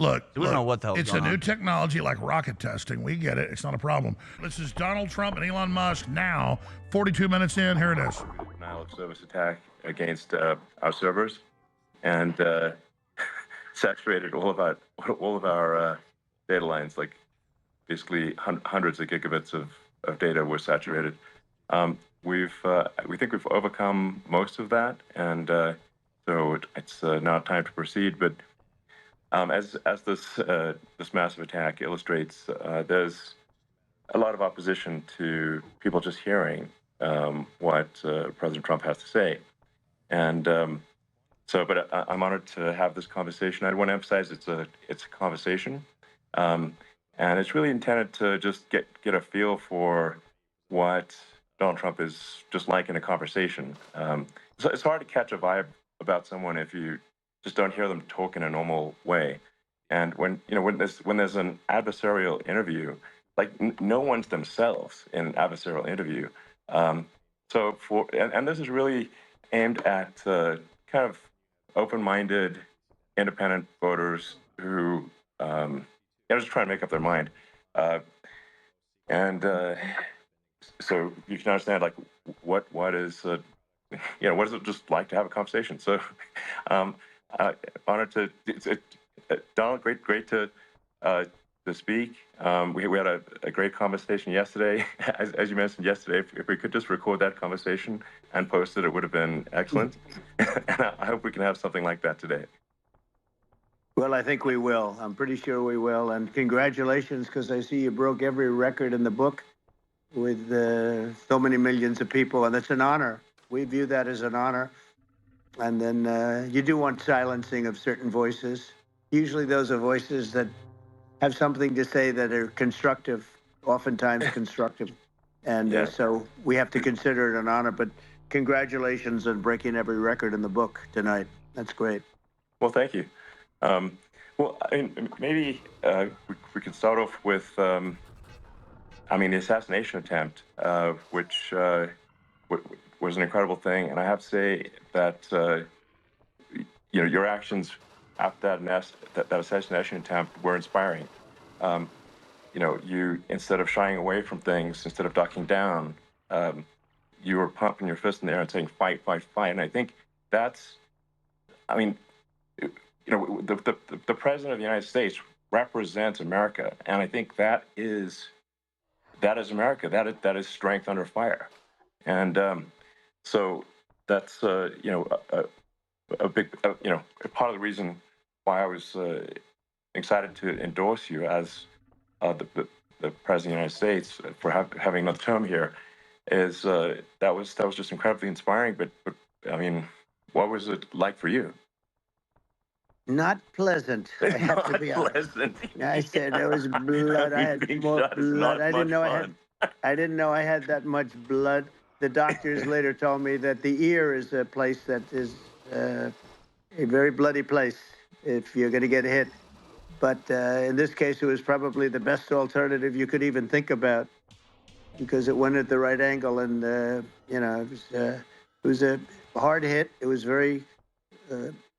Look, We don't know what the hell's it's a going new on. technology like rocket testing. We get it. It's not a problem. This is Donald Trump and Elon Musk now, 42 minutes in. Here it is. Denial of service attack against our servers, and saturated all of our data lines. Like basically hundreds of gigabits of data were saturated. We think we've overcome most of that, and so it's now time to proceed. But as this massive attack illustrates, there's a lot of opposition to people just hearing what President Trump has to say, and but I'm honored to have this conversation. I want to emphasize it's a conversation, and it's really intended to just get a feel for what Donald Trump is just like in a conversation. So it's hard to catch a vibe about someone if you just don't hear them talk in a normal way. And when there's an adversarial interview, like no one's themselves in an adversarial interview. So this is really aimed at kind of open-minded, independent voters who just trying to make up their mind. So you can understand like what is what is it just like to have a conversation. So honored to Donald, great to speak. We had a great conversation yesterday. As you mentioned yesterday, if we could just record that conversation and post it, it would have been excellent. And I hope we can have something like that today. Well, I think we will. I'm pretty sure we will. And congratulations, because I see you broke every record in the book with so many millions of people, and it's an honor. We view that as an honor. And then you do want silencing of certain voices. Usually those are voices that have something to say that are constructive, oftentimes constructive. And so we have to consider it an honor. But congratulations on breaking every record in the book tonight. That's great. Well, thank you. Well, I mean, maybe we could start off with, the assassination attempt, which was an incredible thing. And I have to say that, your actions after that assassination attempt were inspiring. You, instead of shying away from things, instead of ducking down, you were pumping your fist in the air and saying, fight, fight, fight. And I think that's, the president of the United States represents America. And I think that is America. That is strength under fire. And so that's, a big, part of the reason why I was excited to endorse you as the president of the United States for having another term here is that was just incredibly inspiring. But I mean, what was it like for you? Not pleasant. I have to be honest. I said there was blood. I had more blood. I didn't know I had that much blood. The doctors later told me that the ear is a place that is a very bloody place if you're going to get hit. But in this case, it was probably the best alternative you could even think about because it went at the right angle. And, it was a hard hit. It was very,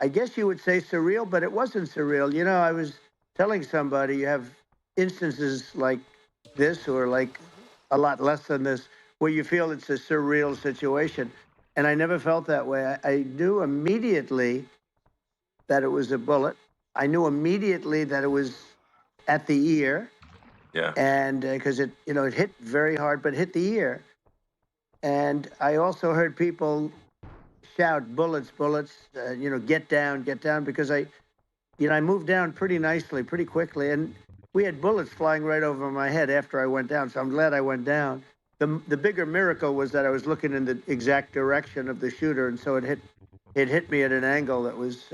I guess you would say surreal, but it wasn't surreal. I was telling somebody you have instances like this or like a lot less than this where you feel it's a surreal situation. And I never felt that way. I knew immediately that it was a bullet. I knew immediately that it was at the ear. Yeah. And because it hit very hard, but hit the ear. And I also heard people shout, bullets, bullets, get down, because I moved down pretty nicely, pretty quickly. And we had bullets flying right over my head after I went down. So I'm glad I went down. The bigger miracle was that I was looking in the exact direction of the shooter. And so it hit me at an angle that was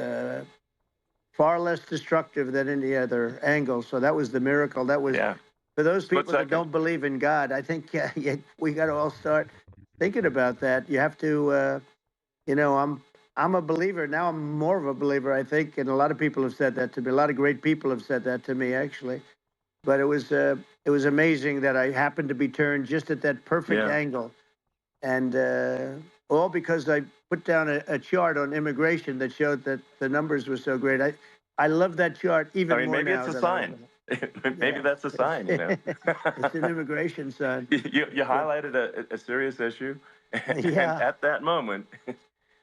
far less destructive than any other angle. So that was the miracle. That was for those people that don't believe in God. I think we got to all start thinking about that. You have to, I'm a believer now. I'm more of a believer, I think, and a lot of people have said that to me. A lot of great people have said that to me, actually. But it was amazing that I happened to be turned just at that perfect angle, and all because I put down a chart on immigration that showed that the numbers were so great. I love that chart even I mean, more maybe now. it's a than sign. Maybe that's a sign, you know. It's an immigration sign. You highlighted a serious issue, and Yeah. at that moment,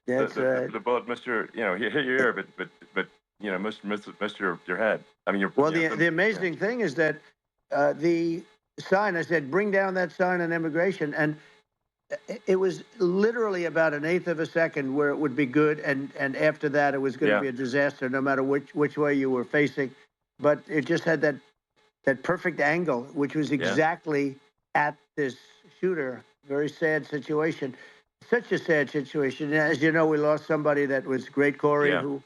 That's right. the bullet missed your, you know, hit your ear, but you know, missed your head. I mean, Well, the amazing thing is that the sign, I said, bring down that sign on immigration. And it was literally about an eighth of a second where it would be good. And after that, it was going to be a disaster, no matter which way you were facing. But it just had that perfect angle, which was exactly at this shooter. Very sad situation. Such a sad situation. As you know, we lost somebody that was great, Corey, who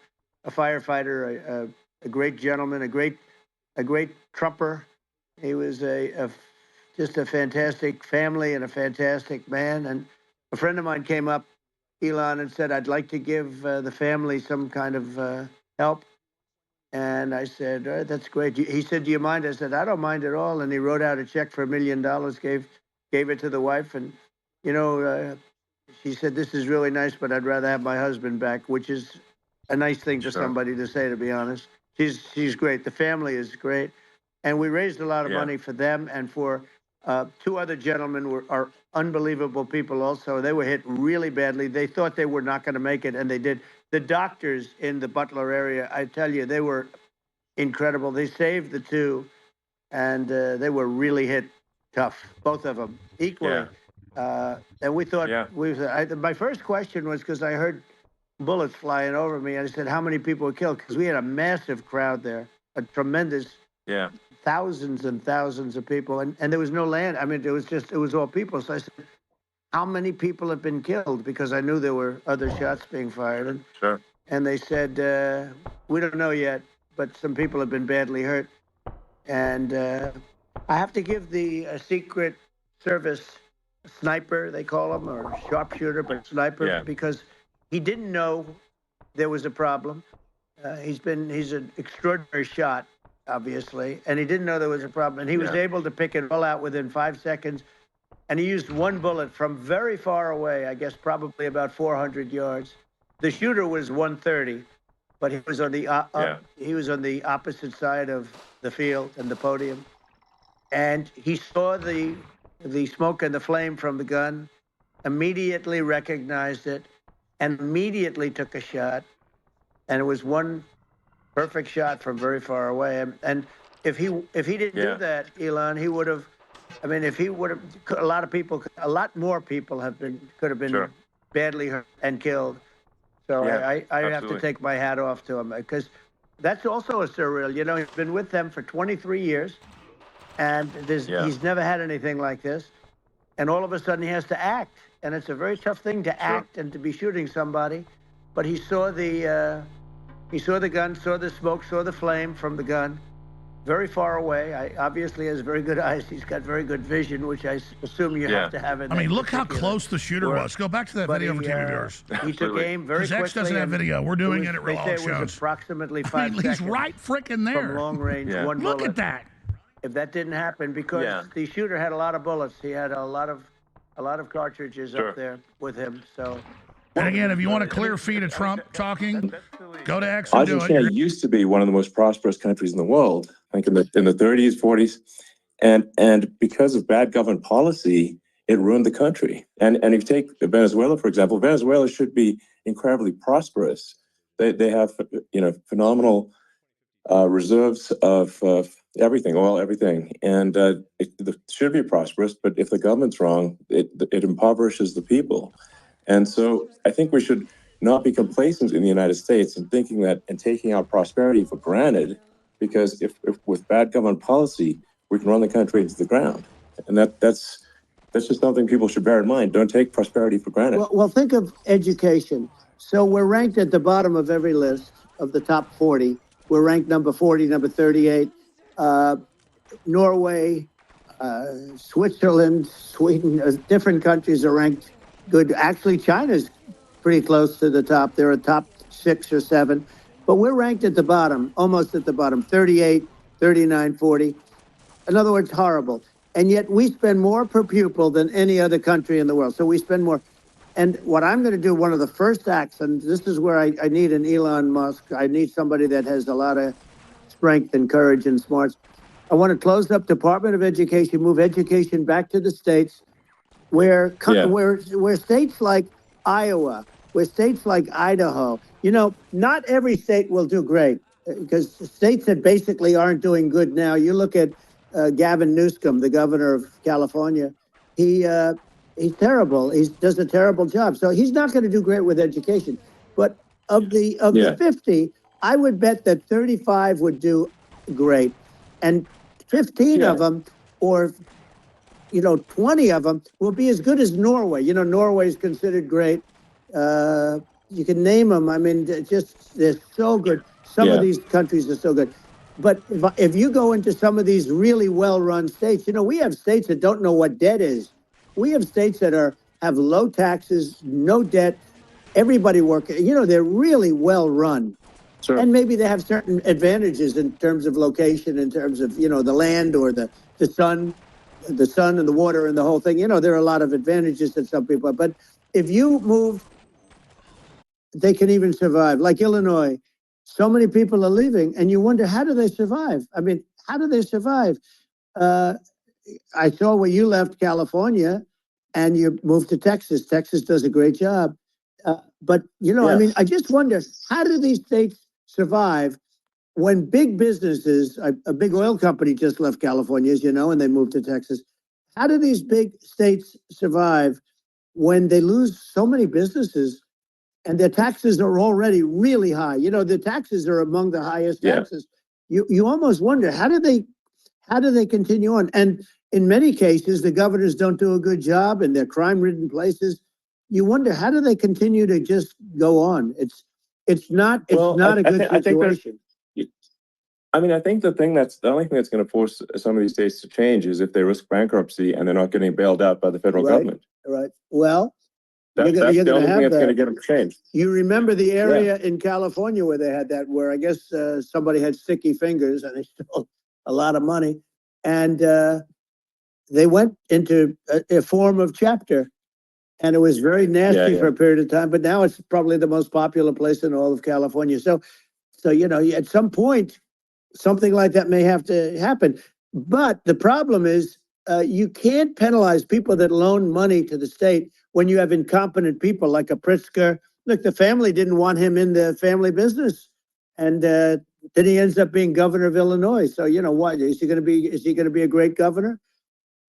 a firefighter, a great gentleman, a great Trumper. He was just a fantastic family and a fantastic man. And a friend of mine came up, Elon, and said, "I'd like to give the family some kind of help." And I said, "That's great." He said, "Do you mind?" I said, "I don't mind at all." And he wrote out a check for $1 million, gave it to the wife. And, you know, she said, "This is really nice, but I'd rather have my husband back," which is a nice thing for somebody to say, to be honest. She's great. The family is great. And we raised a lot of money for them and for two other gentlemen are unbelievable people also. They were hit really badly. They thought they were not going to make it, and they did. The doctors in the Butler area, I tell you, they were incredible. They saved the two, and they were really hit tough, both of them, equally. And we thought, my first question was because I heard bullets flying over me. And I said, how many people were killed? Because we had a massive crowd there, a tremendous, thousands and thousands of people. And there was no land. I mean, it was all people. So I said, how many people have been killed? Because I knew there were other shots being fired. And they said, we don't know yet, but some people have been badly hurt. And I have to give the Secret Service sniper, they call him, or sharpshooter, but sniper, because he didn't know there was a problem. He's an extraordinary shot, obviously, and he didn't know there was a problem. And he was able to pick it all out within 5 seconds. And he used one bullet from very far away, I guess probably about 400 yards. The shooter was 130, but he was on the opposite side of the field and the podium. And he saw the smoke and the flame from the gun, immediately recognized it, and immediately took a shot. And it was one perfect shot from very far away. And if he didn't do that, Elon, he would have. I mean, if he would have, a lot more people could have been badly hurt and killed. So I have to take my hat off to him, because that's also a surreal. You know, he's been with them for 23 years, and he's never had anything like this. And all of a sudden he has to act. And it's a very tough thing to act and to be shooting somebody. But he saw the gun, saw the smoke, saw the flame from the gun, very far away. Obviously has very good eyes. He's got very good vision, which I assume you have to have. I mean, look how close the shooter was. Go back to that video for TV viewers. He took aim very quickly. X doesn't have video. We're doing it at real shows. It was approximately 5 seconds. He's right freaking there. From long range, one bullet. Look at that. If that didn't happen, because the shooter had a lot of bullets. He had a lot of cartridges up there with him. So. And again, if you want a clear feed of Trump talking, go to X and do it. Argentina used to be one of the most prosperous countries in the world, I think in the 30s, 40s. And because of bad government policy, it ruined the country. And if you take Venezuela, for example, Venezuela should be incredibly prosperous. They have, phenomenal reserves of everything, oil, everything. And it should be prosperous, but if the government's wrong, it impoverishes the people. And so I think we should not be complacent in the United States and thinking that and taking our prosperity for granted, because if with bad government policy, we can run the country into the ground. And that's just something people should bear in mind. Don't take prosperity for granted. Well, think of education. So we're ranked at the bottom of every list of the top 40. We're ranked number 40, number 38. Norway, Switzerland, Sweden, different countries are ranked good. Actually, China's pretty close to the top. They're a top 6 or 7. But we're ranked at the bottom, almost at the bottom, 38, 39, 40. In other words, horrible. And yet we spend more per pupil than any other country in the world. So we spend more. And what I'm going to do, one of the first acts, and this is where I need an Elon Musk. I need somebody that has a lot of strength and courage and smarts. I want to close up Department of Education, move education back to the states, where states like Iowa, where states like Idaho, not every state will do great, because states that basically aren't doing good now. You look at Gavin Newsom, the governor of California. He's terrible. He does a terrible job. So he's not going to do great with education. But of the 50, I would bet that 35 would do great, and 15 of them, or 20 of them, will be as good as Norway. Norway is considered great. You can name them. I mean, they're so good. Some of these countries are so good. But if you go into some of these really well-run states, we have states that don't know what debt is. We have states that have low taxes, no debt, everybody working. They're really well-run. Sure. And maybe they have certain advantages in terms of location, in terms of, the land or the sun and the water and the whole thing. There are a lot of advantages that some people have. But if you move, they can even survive. Like Illinois, so many people are leaving, and you wonder, how do they survive? I mean, how do they survive? I saw where you left California and you moved to Texas. Texas does a great job. But, I mean, I just wonder, how do these states survive when big businesses, a big oil company just left California, as you know, and they moved to Texas. How do these big states survive when they lose so many businesses and their taxes are already really high? The taxes are among the highest taxes. You almost wonder, how do they continue on? And in many cases, the governors don't do a good job in their crime-ridden places. You wonder, how do they continue to just go on? It's not a good situation. I think the only thing that's going to force some of these states to change is if they risk bankruptcy and they're not getting bailed out by the federal government. Right. Well, that's the only thing that's going to get them to change. You remember the area in California where they had that, where I guess somebody had sticky fingers and they stole a lot of money, and they went into a form of chapter, and it was very nasty for a period of time. But now it's probably the most popular place in all of California. So at some point, something like that may have to happen. But the problem is, you can't penalize people that loan money to the state when you have incompetent people like a Pritzker. Look, the family didn't want him in the family business, and then he ends up being governor of Illinois. So what is he going to be? Is he going to be a great governor?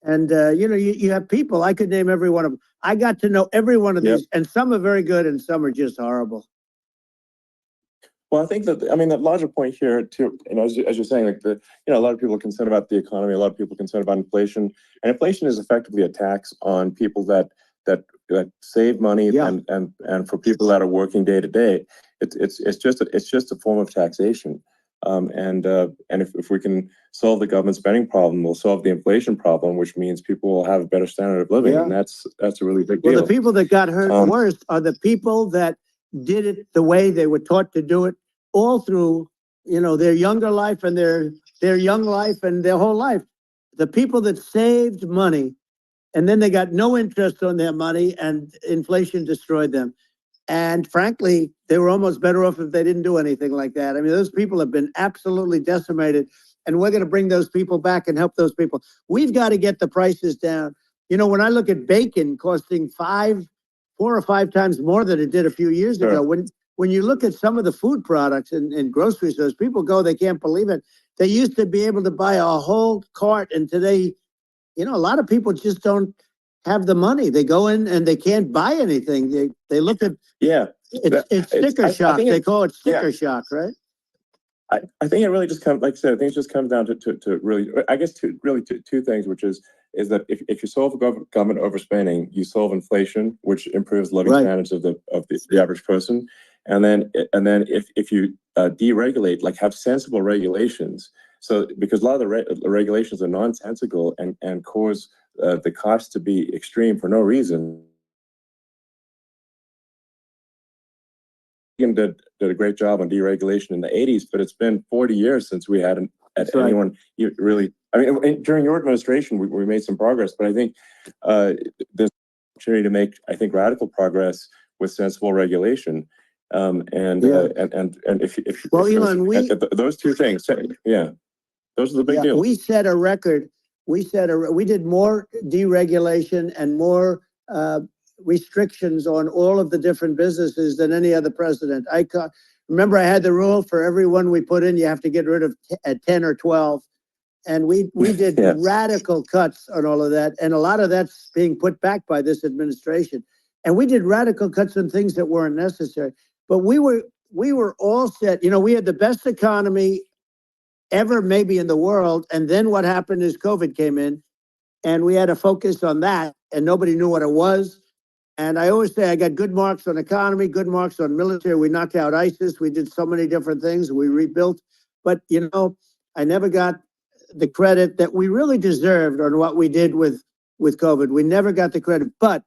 And you have people. I could name every one of them. I got to know every one of these, and some are very good, and some are just horrible. Well, I think that, the larger point here too, as you're saying, like a lot of people are concerned about the economy, a lot of people are concerned about inflation, and inflation is effectively a tax on people that save money, and for people that are working day to day, it's just a form of taxation. And if we can solve the government spending problem, we'll solve the inflation problem, which means people will have a better standard of living, and that's a really big deal. Well, the people that got hurt worst are the people that did it the way they were taught to do it all through, their younger life and their young life and their whole life. The people that saved money and then they got no interest on their money and inflation destroyed them. And frankly, they were almost better off if they didn't do anything like that. I mean, those people have been absolutely decimated, and we're going to bring those people back and help those people. We've got to get the prices down. When I look at bacon costing 4 or 5 times more than it did a few years ago, when you look at some of the food products in grocery stores, people they can't believe it. They used to be able to buy a whole cart, and today, a lot of people just don't have the money. They go in and they can't buy anything. They look at it's sticker shock. They call it sticker shock, right? I think it really just comes, like I said, I think it just comes down to really, I guess, two things, which is that if you solve government overspending, you solve inflation, which improves living standards of the average person. And then if you deregulate, like have sensible regulations, so because a lot of the regulations are nonsensical and cause the cost to be extreme for no reason. Did a great job on deregulation in the 80s, but it's been 40 years since we had anyone really. During your administration, we made some progress, but I think there's opportunity to make, I think, radical progress with sensible regulation. And if Well, Elon, those two things, yeah, those are the big deals. We set a record. We did more deregulation and more restrictions on all of the different businesses than any other president. Remember, I had the rule for every one we put in, you have to get rid of 10 or 12. And we did yes. radical cuts on all of that. And a lot of that's being put back by this administration. And we did radical cuts on things that weren't necessary. But we were all set. You know, we had the best economy ever maybe in the world. And then what happened is COVID came in and we had to focus on that and nobody knew what it was. And I always say I got good marks on economy, good marks on military. We knocked out ISIS. We did so many different things. We rebuilt. But, you know, I never got the credit that we really deserved on what we did with COVID. We never got the credit. But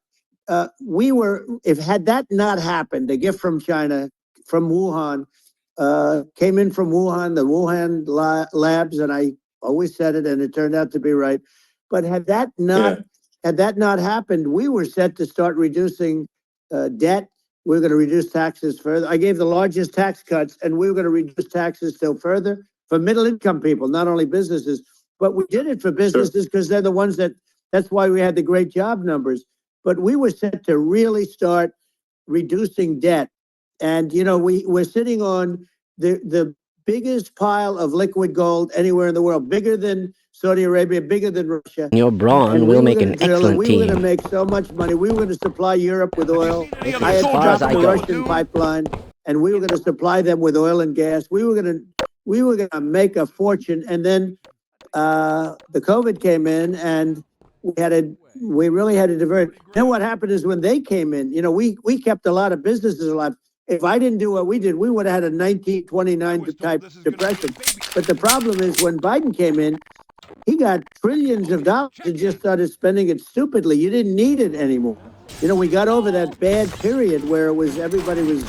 had that not happened, a gift from China, from Wuhan, came in from Wuhan, the Wuhan labs, and I always said it, and it turned out to be right. But had that not happened, we were set to start reducing debt. We were going to reduce taxes further. I gave the largest tax cuts, and we were going to reduce taxes still further for middle-income people, not only businesses. But we did it for businesses because they're the ones that's why we had the great job numbers. But we were set to really start reducing debt. And, you know, we're sitting on the biggest pile of liquid gold anywhere in the world, bigger than Saudi Arabia, bigger than Russia. Your brawn will make an excellent we were going to team. make so much money. We were going to supply Europe with oil. I had far as stopped I the go. Russian pipeline, and we were going to supply them with oil and gas. We were going to make a fortune. And then the COVID came in, and we really had to divert. Then what happened is when they came in, you know, we kept a lot of businesses alive. If I didn't do what we did, we would have had a 1929 type depression. But the problem is when Biden came in, he got trillions of dollars and just started spending it stupidly. You didn't need it anymore. You know, we got over that bad period where everybody was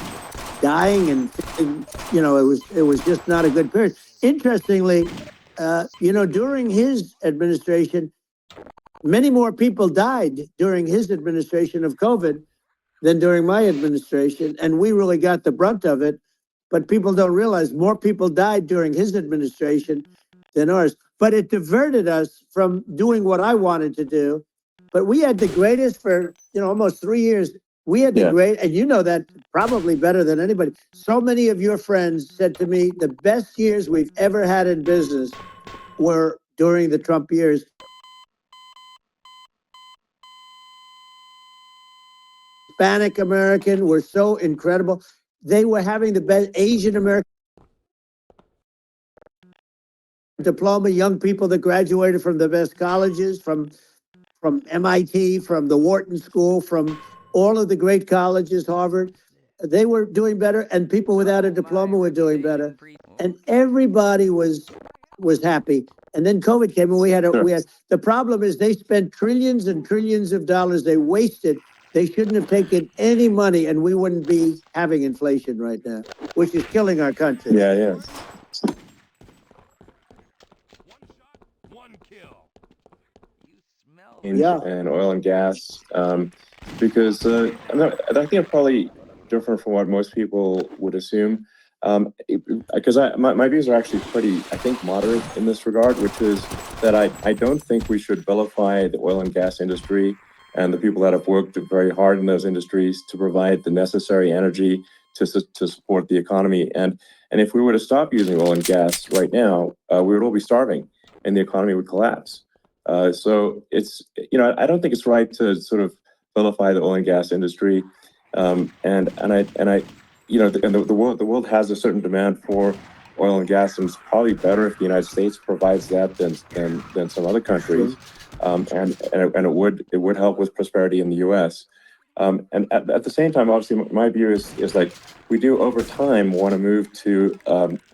dying and you know, it was just not a good period. Interestingly, you know, during his administration, many more people died during his administration of COVID than during my administration. And we really got the brunt of it. But people don't realize more people died during his administration than ours. But it diverted us from doing what I wanted to do. But we had the greatest for, you know, almost 3 years. We had the great, and you know that probably better than anybody. So many of your friends said to me, the best years we've ever had in business were during the Trump years. Hispanic American were so incredible. They were having the best Asian American diploma, young people that graduated from the best colleges, from MIT, from the Wharton School, from all of the great colleges, Harvard. They were doing better, and people without a diploma were doing better. And everybody was happy. And then COVID came, and we had the problem is they spent trillions and trillions of dollars. They wasted. They shouldn't have taken any money, and we wouldn't be having inflation right now, which is killing our country. Yeah. And oil and gas, because I think I'm probably different from what most people would assume, because my views are actually pretty, I think, moderate in this regard, which is that I don't think we should vilify the oil and gas industry and the people that have worked very hard in those industries to provide the necessary energy to support the economy. And if we were to stop using oil and gas right now, we would all be starving and the economy would collapse. So it's, you know, I don't think it's right to sort of vilify the oil and gas industry. And I, you know, the world has a certain demand for oil and gas, and it's probably better if the United States provides that than some other countries. And it would help with prosperity in the U.S. And at the same time, obviously, my view is like we do over time want to move to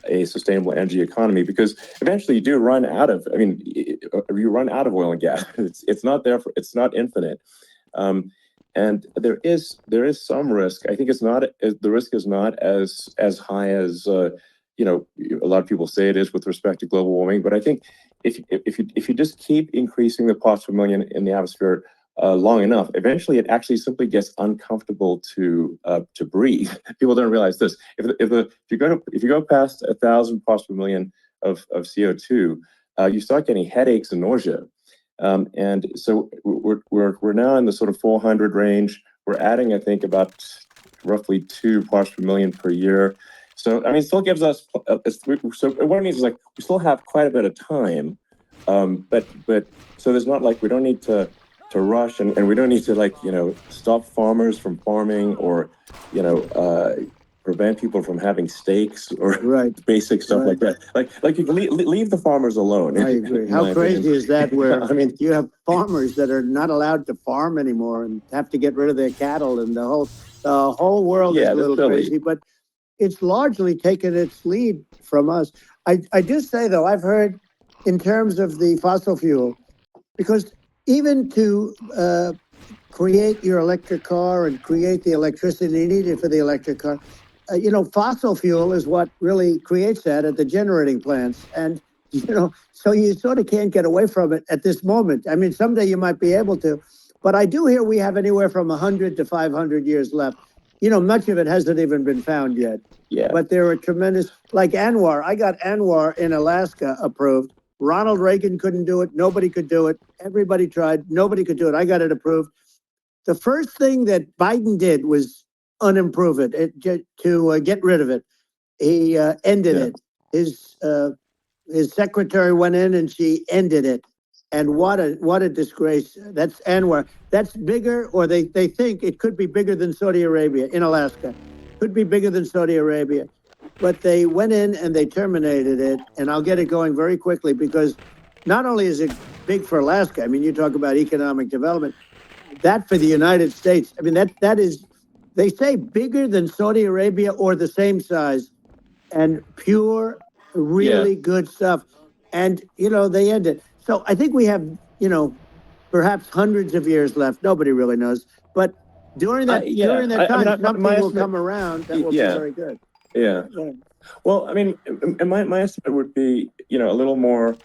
a sustainable energy economy, because eventually you do run out of. I mean, you run out of oil and gas. It's not there. It's not infinite. And there is some risk. I think the risk is not as high as you know, a lot of people say it is with respect to global warming. But I think if you just keep increasing the parts per million in the atmosphere long enough, eventually it actually simply gets uncomfortable to breathe. People don't realize this. If you go past 1,000 parts per million of CO2, you start getting headaches and nausea. And so we're now in the sort of 400 range. We're adding, I think, about roughly 2 parts per million per year. So I mean, it still gives us. So what it means is like we still have quite a bit of time, but so there's not like we don't need to rush and we don't need to like stop farmers from farming or prevent people from having steaks or basic stuff like that. Like you can leave the farmers alone. I agree. How crazy is that? Where I mean, you have farmers that are not allowed to farm anymore and have to get rid of their cattle, and the whole world is a little crazy. But it's largely taken its lead from us. I do say though, I've heard in terms of the fossil fuel, because even to create your electric car and create the electricity needed for the electric car, fossil fuel is what really creates that at the generating plants. And, so you sort of can't get away from it at this moment. I mean, someday you might be able to, but I do hear we have anywhere from 100 to 500 years left. Much of it hasn't even been found yet. Yeah. But there are tremendous, like Anwar. I got Anwar in Alaska approved. Ronald Reagan couldn't do it. Nobody could do it. Everybody tried. Nobody could do it. I got it approved. The first thing that Biden did was unimprove it to get rid of it. He ended it. His secretary went in and she ended it. And what a disgrace. That's Anwar. That's bigger, or they think it could be bigger than Saudi Arabia in Alaska. Could be bigger than Saudi Arabia. But they went in and they terminated it. And I'll get it going very quickly, because not only is it big for Alaska, I mean, you talk about economic development, that for the United States, I mean, that is, they say bigger than Saudi Arabia or the same size, and pure, really good stuff. And, they end it. So I think we have, perhaps hundreds of years left. Nobody really knows. But during that time, something will come around that will be very good. Yeah. Well, I mean, and my estimate would be, a little more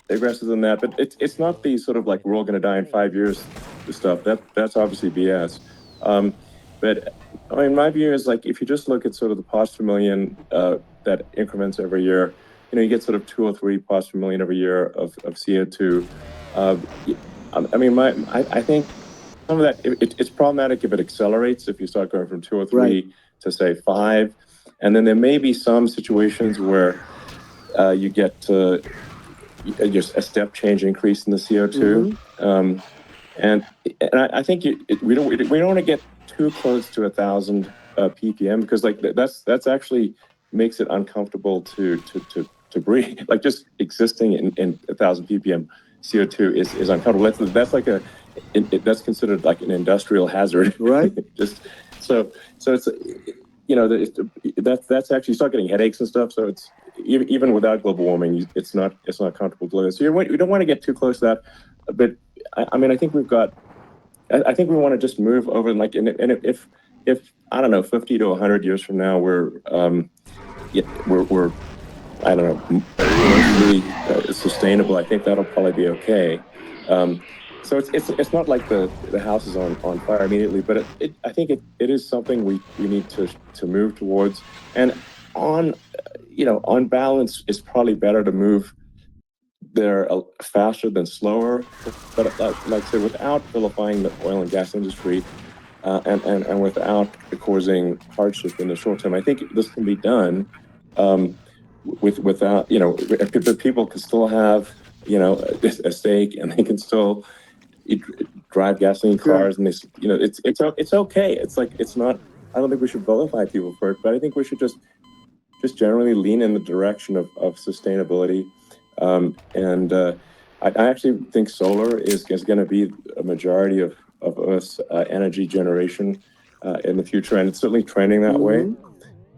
aggressive than that. But it's not the sort of like we're all going to die in 5 years stuff. That's obviously BS. But I mean, my view is like if you just look at sort of the parts per million that increments every year, you get sort of 2 or 3 parts per million every year of CO2. I mean, I think some of that it's problematic if it accelerates. If you start going from 2 or 3 to say 5, and then there may be some situations where you get just a step change increase in the CO2. And I think we don't want to get too close to 1,000 ppm, because like that's actually makes it uncomfortable to breathe. Like just existing in 1,000 ppm CO2 is uncomfortable. That's like that's considered like an industrial hazard, right? Just so it's that's actually, you start getting headaches and stuff. So it's even without global warming, it's not comfortable to live. So you don't want to get too close to that. But I mean, I think we want to just move over, and like, and if I don't know, 50 to 100 years from now, we're I don't know, mostly sustainable. I think that'll probably be okay. So it's not like the house is on fire immediately, but I think it is something we need to move towards. And on balance, it's probably better to move there faster than slower. But like I said, without vilifying the oil and gas industry, and without causing hardship in the short term, I think this can be done. Without people can still have a stake, and they can still drive gasoline cars, and it's okay. It's like, it's not, I don't think we should vilify people for it, but I think we should just generally lean in the direction of sustainability. I actually think solar is going to be a majority of Earth's energy generation in the future, and it's certainly trending that way.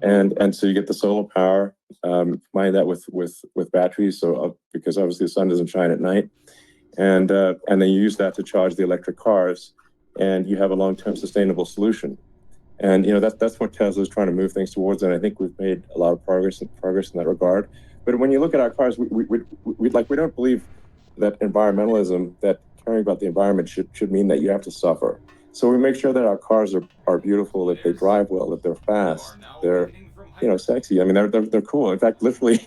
And so you get the solar power, combine that with batteries, so because obviously the sun doesn't shine at night, and then you use that to charge the electric cars, and you have a long-term sustainable solution. And that's what Tesla is trying to move things towards, and I think we've made a lot of progress in that regard. But when you look at our cars, we don't believe that environmentalism, that caring about the environment should mean that you have to suffer. So we make sure that our cars are beautiful, that they drive well, that they're fast, they're, sexy. I mean, they're cool. In fact, literally,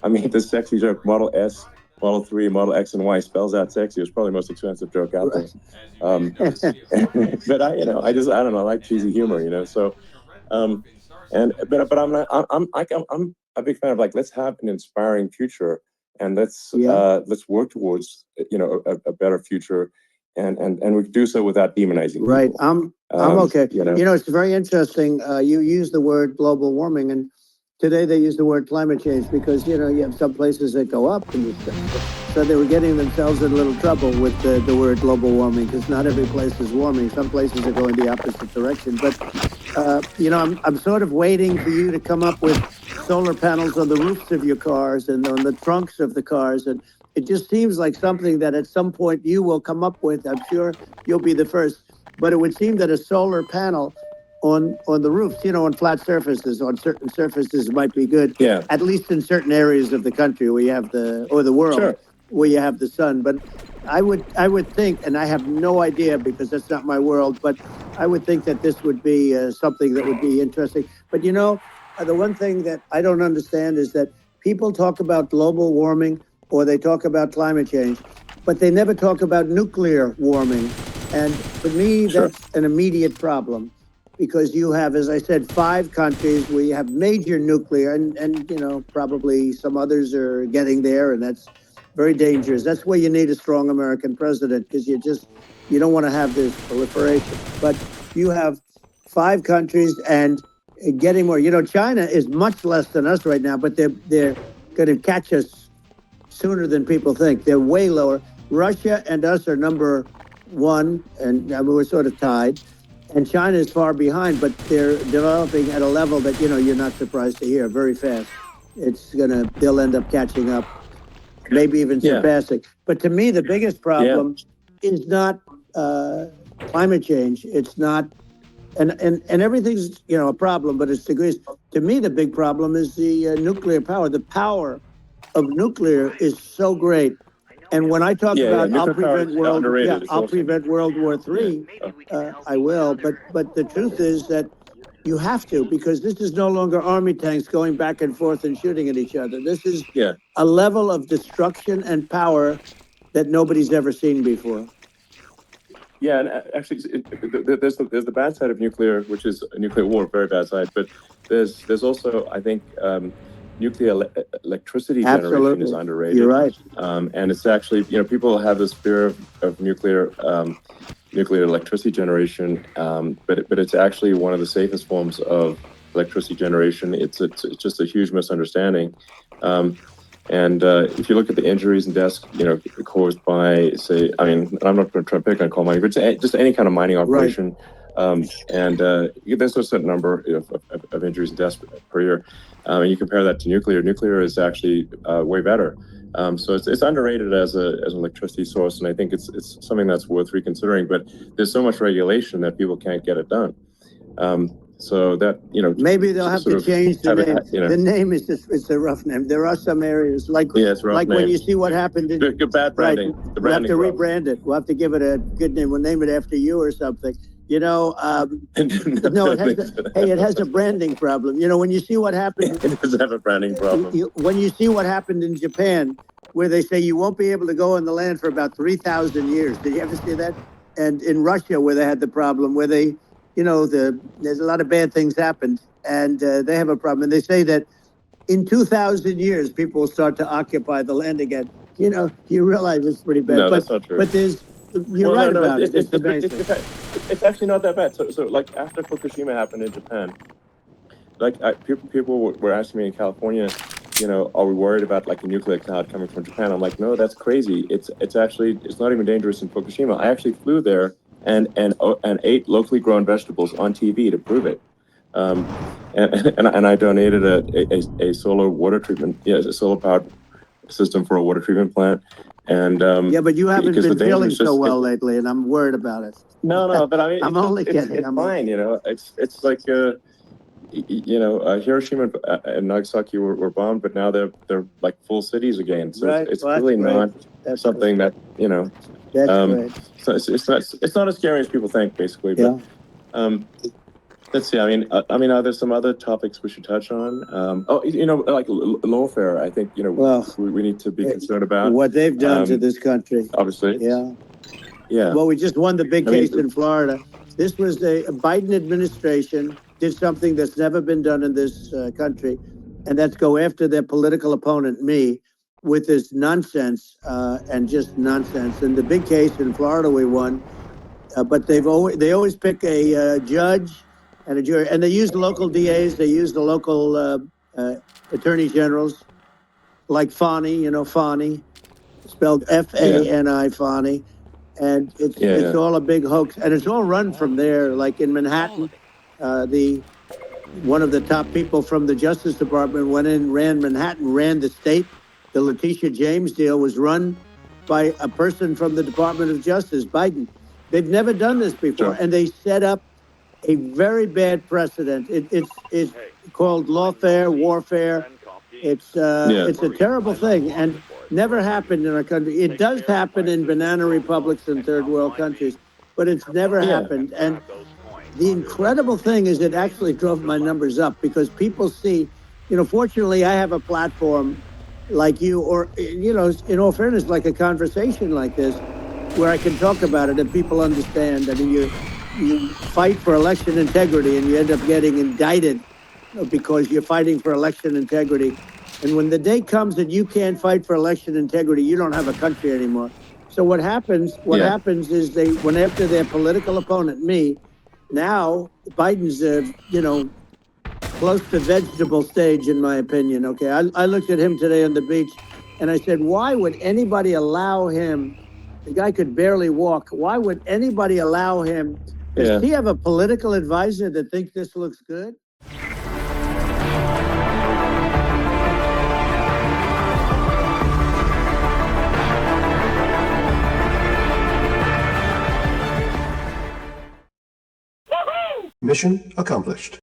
I mean, the sexy joke, Model S, Model 3, Model X, and Y spells out sexy. It's probably the most expensive joke out there. But I don't know, I like cheesy humor, so, but I'm not, I'm a big fan of, like, let's have an inspiring future, and let's work towards, a better future, and we do so without demonizing people. Right. I'm okay. It's very interesting. You use the word global warming, and today they use the word climate change because, you have some places that go up, and so they were getting themselves in a little trouble with the word global warming, because not every place is warming. Some places are going the opposite direction. But, I'm sort of waiting for you to come up with solar panels on the roofs of your cars and on the trunks of the cars. And it just seems like something that at some point you will come up with. I'm sure you'll be the first. But it would seem that a solar panel on the roofs, on flat surfaces, on certain surfaces might be good. Yeah. At least in certain areas of the country where you have the world. Sure. Where you have the sun. But I would think, and I have no idea because that's not my world, but I would think that this would be something that would be interesting. But the one thing that I don't understand is that people talk about global warming or they talk about climate change, but they never talk about nuclear warming. And for me, that's an immediate problem. Because you have, as I said, 5 countries where you have major nuclear, and probably some others are getting there, and that's very dangerous. That's where you need a strong American president, because you don't want to have this proliferation. But you have 5 countries and getting more. China is much less than us right now, but they're going to catch us sooner than people think. They're way lower. Russia and us are number 1, and we're sort of tied. And China is far behind, but they're developing at a level that, you're not surprised to hear, very fast. They'll end up catching up, maybe even surpassing. But to me, the biggest problem is not climate change. It's not, and everything's, a problem, but it's degrees. To me, the big problem is the nuclear power. The power of nuclear is so great. And when I talk about I'll prevent World War III, I will. But the truth is that you have to, because this is no longer army tanks going back and forth and shooting at each other. This is a level of destruction and power that nobody's ever seen before. Yeah, and actually, there's the bad side of nuclear, which is a nuclear war, very bad side. But there's also, I think, nuclear electricity generation is underrated. You're right. And it's actually, people have this fear of nuclear electricity generation, but it's actually one of the safest forms of electricity generation. It's just a huge misunderstanding. And if you look at the injuries and deaths, caused by, say, I'm not going to try to pick on coal mining, but just any kind of mining operation. Right. And there's a certain number of injuries and deaths per year. And you compare that to nuclear. Nuclear is actually way better. So it's underrated as an electricity source, and I think it's something that's worth reconsidering. But there's so much regulation that people can't get it done. So that, maybe they'll have to change the name. The name is just, it's a rough name. There are some areas it's rough when you see what happened in bad branding. Right, the we'll have to problem. rebrand it. We'll have to give it a good name. We'll name it after you or something. No, it has a branding problem. When you see what happened, it does have a branding problem. When you see what happened in Japan, where they say you won't be able to go on the land for about 3,000 years. Did you ever see that? And in Russia, where they had the problem, where they, there's a lot of bad things happened, and they have a problem. And they say that in 2,000 years, people will start to occupy the land again. You realize it's pretty bad. No, that's not true. But you're right about it. It's actually not that bad. So like after Fukushima happened in Japan, like people were asking me in California, are we worried about like a nuclear cloud coming from Japan? I'm like, no, that's crazy. It's not even dangerous in Fukushima. I actually flew there and ate locally grown vegetables on TV to prove it. And I donated a solar water treatment, a solar powered system for a water treatment plant. And but you haven't been feeling so well lately, and I'm worried about it. No, but I mean, I'm only kidding. It's fine, It's like Hiroshima and Nagasaki were bombed, but now they're like full cities again. So Right. it's Well, that's really great. not That's something great. That's great. So it's not as scary as people think, basically. But let's see. Are there some other topics we should touch on? Like lawfare. I think Well, we need to be concerned about what they've done to this country. obviously. Yeah. Well, we just won the big case in Florida. This was a Biden administration did something that's never been done in this country, and that's go after their political opponent, me, with this nonsense and just nonsense. And the big case in Florida we won, but they always pick a judge and a jury, and they use the local DAs, they use the local attorney generals, like Fani, Fani, spelled Fani, Fani. And it's all a big hoax, and it's all run from there. Like in Manhattan, one of the top people from the Justice Department went in, ran Manhattan, ran the state. The Letitia James deal was run by a person from the Department of Justice, Biden. They've never done this before, and they set up a very bad precedent. It's called lawfare, warfare. It's a terrible thing, and never happened in our country. It does happen in banana republics and third world countries, but it's never happened. And the incredible thing is it actually drove my numbers up because people see, fortunately I have a platform like you, or, in all fairness, like a conversation like this, where I can talk about it and people understand. I mean, you fight for election integrity and you end up getting indicted because you're fighting for election integrity. And when the day comes that you can't fight for election integrity, you don't have a country anymore. So what happens is they went after their political opponent, me. Now Biden's, close to vegetable stage, in my opinion. Okay. I looked at him today on the beach and I said, why would anybody allow him? The guy could barely walk. Why would anybody allow him? Does he have a political advisor that thinks this looks good? Mission accomplished.